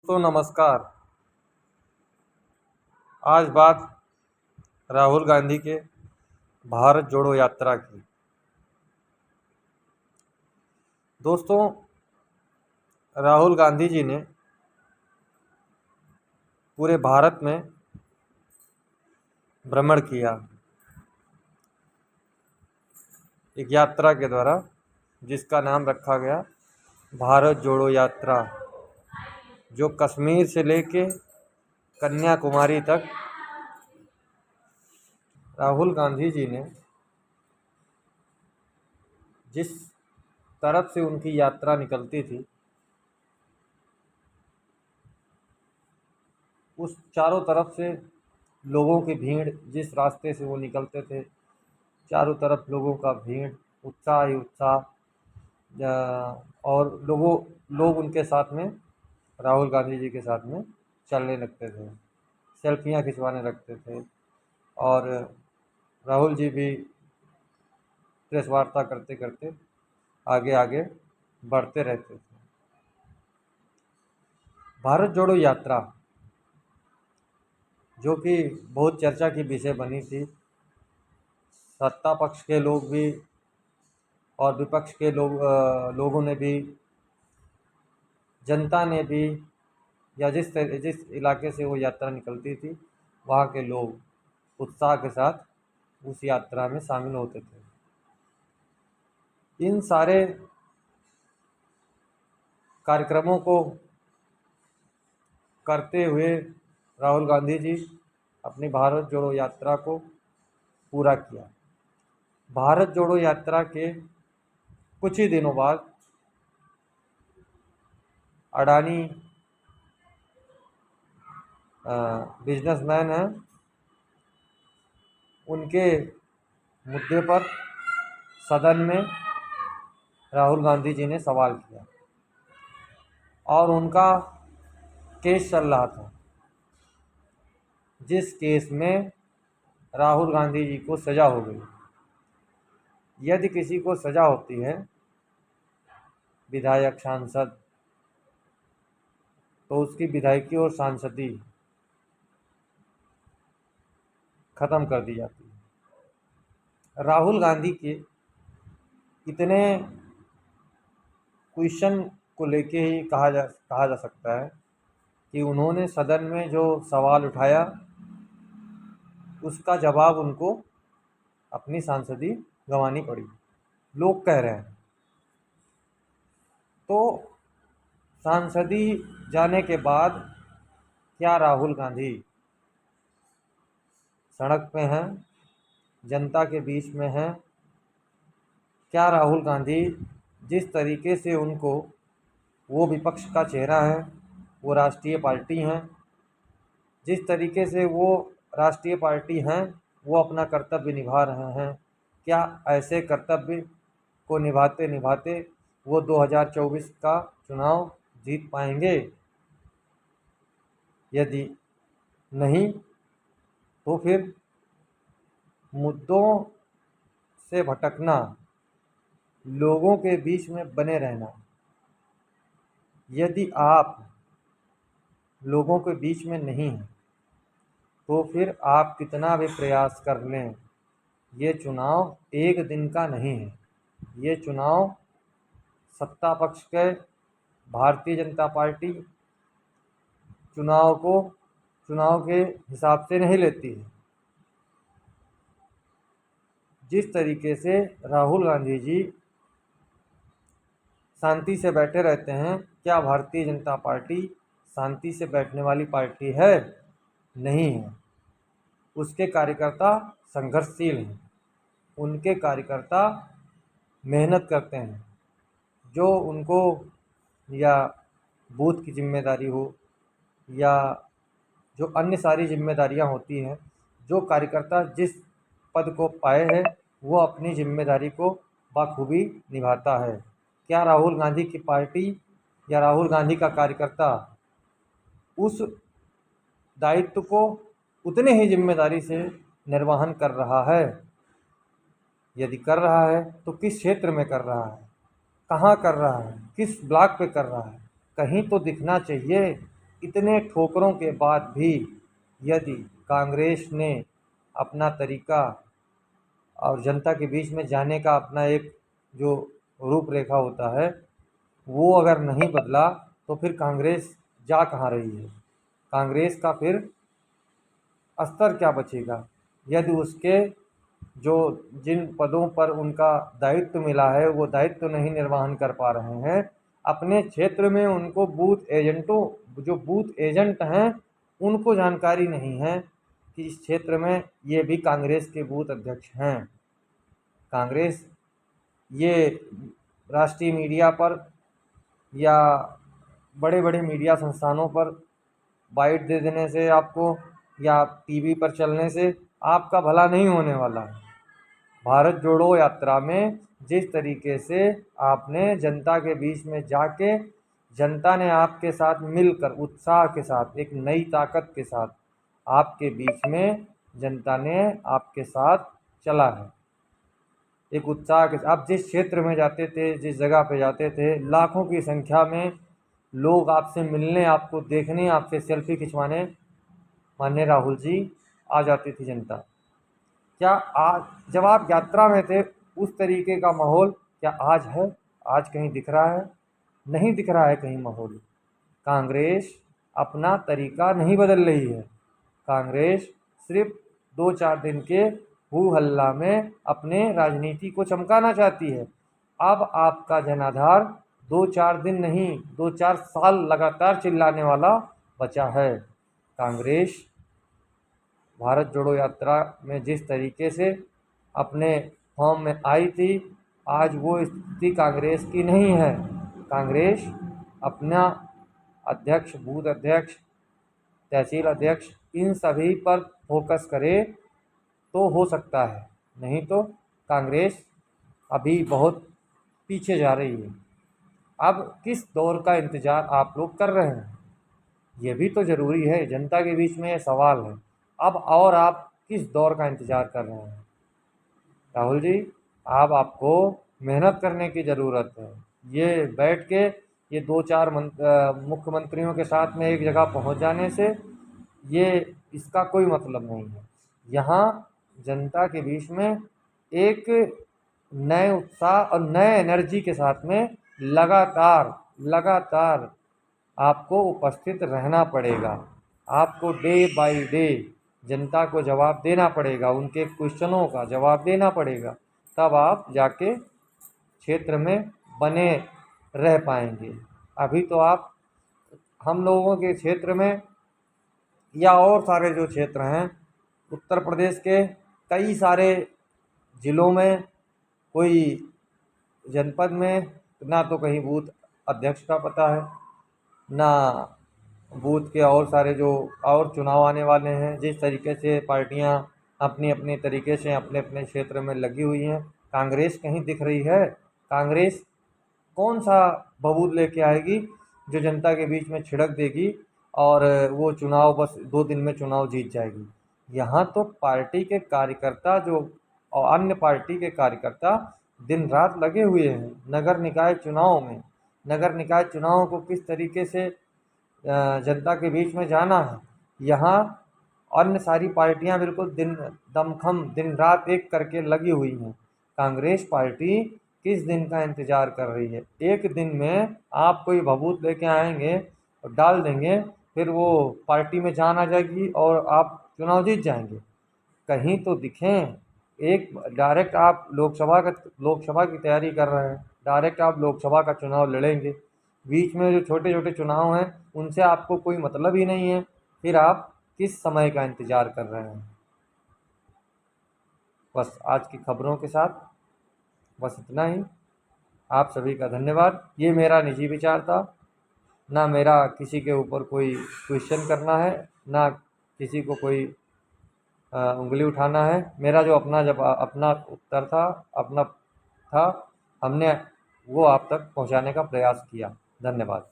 तो नमस्कार। आज बात राहुल गांधी के भारत जोड़ो यात्रा की। दोस्तों, राहुल गांधी जी ने पूरे भारत में भ्रमण किया एक यात्रा के द्वारा, जिसका नाम रखा गया भारत जोड़ो यात्रा, जो कश्मीर से लेके कन्याकुमारी तक राहुल गांधी जी ने जिस तरफ से उनकी यात्रा निकलती थी, उस चारों तरफ से लोगों की भीड़, जिस रास्ते से वो निकलते थे, चारों तरफ लोगों का भीड़, उत्साह ही उत्साह। और लोग उनके साथ में, राहुल गांधी जी के साथ में चलने लगते थे, सेल्फियां खिंचवाने लगते थे। और राहुल जी भी प्रेस वार्ता करते करते आगे आगे बढ़ते रहते थे। भारत जोड़ो यात्रा, जो कि बहुत चर्चा की विषय बनी थी, सत्ता पक्ष के लोग भी और विपक्ष के लोगों ने भी, जनता ने भी, या जिस इलाके से वो यात्रा निकलती थी, वहाँ के लोग उत्साह के साथ उस यात्रा में शामिल होते थे। इन सारे कार्यक्रमों को करते हुए राहुल गांधी जी अपनी भारत जोड़ो यात्रा को पूरा किया। भारत जोड़ो यात्रा के कुछ ही दिनों बाद अडानी बिजनेसमैन हैं, उनके मुद्दे पर सदन में राहुल गांधी जी ने सवाल किया और उनका केस चल रहा था, जिस केस में राहुल गांधी जी को सज़ा हो गई। यदि किसी को सज़ा होती है, विधायक, सांसद, तो उसकी विधायकी और सांसदी खत्म कर दी जाती है। राहुल गांधी के इतने क्वेश्चन को लेके ही कहा जा सकता है कि उन्होंने सदन में जो सवाल उठाया, उसका जवाब उनको अपनी सांसदी गंवानी पड़ी, लोग कह रहे हैं। तो सांसदी जाने के बाद क्या राहुल गांधी सड़क पे हैं, जनता के बीच में हैं? क्या राहुल गांधी जिस तरीके से उनको, वो विपक्ष का चेहरा है, वो राष्ट्रीय पार्टी हैं, जिस तरीके से वो राष्ट्रीय पार्टी हैं, वो अपना कर्तव्य निभा रहे हैं, क्या ऐसे कर्तव्य को निभाते निभाते वो 2024 का चुनाव जीत पाएंगे? यदि नहीं, तो फिर मुद्दों से भटकना, लोगों के बीच में बने रहना, यदि आप लोगों के बीच में नहीं हैं, तो फिर आप कितना भी प्रयास कर लें, ये चुनाव एक दिन का नहीं है। ये चुनाव सत्ता पक्ष के, भारतीय जनता पार्टी चुनाव के हिसाब से नहीं लेती है। जिस तरीके से राहुल गांधी जी शांति से बैठे रहते हैं, क्या भारतीय जनता पार्टी शांति से बैठने वाली पार्टी है? नहीं है। उसके कार्यकर्ता संघर्षशील हैं, उनके कार्यकर्ता मेहनत करते हैं। जो उनको, या बूथ की जिम्मेदारी हो, या जो अन्य सारी जिम्मेदारियां होती हैं, जो कार्यकर्ता जिस पद को पाए हैं, वो अपनी जिम्मेदारी को बखूबी निभाता है। क्या राहुल गांधी की पार्टी या राहुल गांधी का कार्यकर्ता उस दायित्व को उतने ही जिम्मेदारी से निर्वहन कर रहा है? यदि कर रहा है, तो किस क्षेत्र में कर रहा है, कहाँ कर रहा है, किस ब्लॉक पे कर रहा है? कहीं तो दिखना चाहिए। इतने ठोकरों के बाद भी यदि कांग्रेस ने अपना तरीका और जनता के बीच में जाने का अपना एक जो रूपरेखा होता है वो अगर नहीं बदला तो फिर कांग्रेस जा कहाँ रही है? कांग्रेस का फिर स्तर क्या बचेगा यदि उसके जो जिन पदों पर उनका दायित्व मिला है वो दायित्व नहीं निर्वहन कर पा रहे हैं। अपने क्षेत्र में उनको जो बूथ एजेंट हैं उनको जानकारी नहीं है कि इस क्षेत्र में ये भी कांग्रेस के बूथ अध्यक्ष हैं। कांग्रेस ये राष्ट्रीय मीडिया पर या बड़े बड़े मीडिया संस्थानों पर बाइट दे देने से आपको या टीवी पर चलने से आपका भला नहीं होने वाला है। भारत जोड़ो यात्रा में जिस तरीके से आपने जनता के बीच में जाके जनता ने आपके साथ मिलकर उत्साह के साथ एक नई ताकत के साथ आपके बीच में जनता ने आपके साथ चला है। एक उत्साह के आप जिस क्षेत्र में जाते थे, जिस जगह पे जाते थे, लाखों की संख्या में लोग आपसे मिलने, आपको देखने, आपसे सेल्फी खिंचवाने माननीय राहुल जी आ जाती थी जनता। क्या आज जब आप यात्रा में थे उस तरीके का माहौल क्या आज है? आज कहीं दिख रहा है? नहीं दिख रहा है कहीं माहौल। कांग्रेस अपना तरीका नहीं बदल रही है। कांग्रेस सिर्फ 2-4 दिन के हू हल्ला में अपने राजनीति को चमकाना चाहती है। अब आपका जनाधार 2-4 दिन नहीं 2-4 साल लगातार चिल्लाने वाला बचा है। कांग्रेस भारत जोड़ो यात्रा में जिस तरीके से अपने फॉर्म में आई थी आज वो स्थिति कांग्रेस की नहीं है। कांग्रेस अपना अध्यक्ष, बूथ अध्यक्ष, तहसील अध्यक्ष इन सभी पर फोकस करे तो हो सकता है, नहीं तो कांग्रेस अभी बहुत पीछे जा रही है। अब किस दौर का इंतज़ार आप लोग कर रहे हैं ये भी तो ज़रूरी है, जनता के बीच में ये सवाल है। अब और आप किस दौर का इंतज़ार कर रहे हैं? राहुल जी अब आपको मेहनत करने की ज़रूरत है। ये बैठ के ये 2-4 मुख्यमंत्रियों के साथ में एक जगह पहुंच जाने से ये इसका कोई मतलब नहीं है। यहाँ जनता के बीच में एक नए उत्साह और नए एनर्जी के साथ में लगातार आपको उपस्थित रहना पड़ेगा। आपको डे बाय डे जनता को जवाब देना पड़ेगा, उनके क्वेश्चनों का जवाब देना पड़ेगा, तब आप जाके क्षेत्र में बने रह पाएंगे। अभी तो आप हम लोगों के क्षेत्र में या और सारे जो क्षेत्र हैं उत्तर प्रदेश के कई सारे ज़िलों में कोई जनपद में ना तो कहीं बूथ अध्यक्ष का पता है, ना बूथ के और सारे जो और चुनाव आने वाले हैं जिस तरीके से पार्टियां अपनी अपनी तरीके से अपने अपने क्षेत्र में लगी हुई हैं। कांग्रेस कहीं दिख रही है? कांग्रेस कौन सा बबूत लेके आएगी जो जनता के बीच में छिड़क देगी और वो चुनाव बस 2 दिन में चुनाव जीत जाएगी? यहाँ तो पार्टी के कार्यकर्ता जो और अन्य पार्टी के कार्यकर्ता दिन रात लगे हुए हैं नगर निकाय चुनाव में। नगर निकाय चुनाव को किस तरीके से जनता के बीच में जाना है, यहाँ अन्य सारी पार्टियां बिल्कुल दमखम दिन रात एक करके लगी हुई हैं। कांग्रेस पार्टी किस दिन का इंतज़ार कर रही है? एक दिन में आप कोई भभूत लेके आएंगे और डाल देंगे, फिर वो पार्टी में जान आ जाएगी और आप चुनाव जीत जाएंगे। कहीं तो दिखें। एक डायरेक्ट आप लोकसभा की तैयारी कर रहे हैं, डायरेक्ट आप लोकसभा का चुनाव लड़ेंगे। बीच में जो छोटे छोटे चुनाव हैं उनसे आपको कोई मतलब ही नहीं है, फिर आप किस समय का इंतज़ार कर रहे हैं? बस आज की खबरों के साथ बस इतना ही। आप सभी का धन्यवाद। ये मेरा निजी विचार था, ना मेरा किसी के ऊपर कोई क्वेश्चन करना है, ना किसी को कोई उंगली उठाना है। मेरा जो अपना उत्तर था, अपना था, हमने वो आप तक पहुंचाने का प्रयास किया। धन्यवाद।